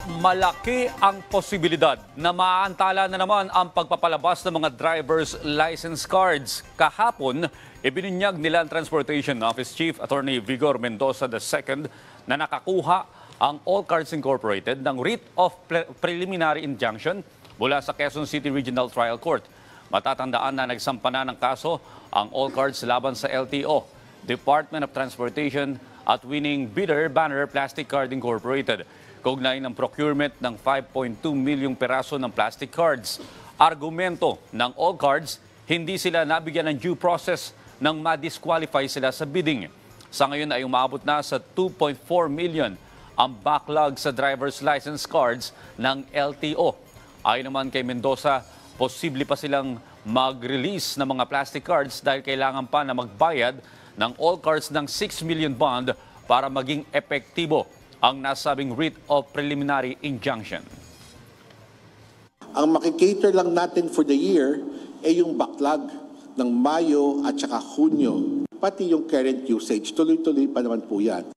Malaki ang posibilidad na maaantala na naman ang pagpapalabas ng mga driver's license cards. Kahapon, ibinunyag nila ang Transportation Office Chief Attorney Vigor Mendoza II na nakakuha ang All Cards Incorporated ng writ of preliminary injunction mula sa Quezon City Regional Trial Court. Matatandaan na nagsampa na ng kaso ang All Cards laban sa LTO, Department of Transportation at winning bidder Banner Plastic Card Incorporated. Kaugnay ng procurement ng 5.2 milyong peraso ng plastic cards. Argumento ng All Cards, hindi sila nabigyan ng due process nang ma-disqualify sila sa bidding. Sa ngayon ay umabot na sa 2.4 million ang backlog sa driver's license cards ng LTO. Ayon naman kay Mendoza, posible pa silang mag-release ng mga plastic cards dahil kailangan pa na magbayad ng All Cards ng 6 million bond para maging epektibo ang nasabing writ of preliminary injunction. Ang makikater lang natin for the year ay yung backlog ng Mayo at saka Hunyo. Pati yung current usage, tuloy-tuloy pa naman po yan.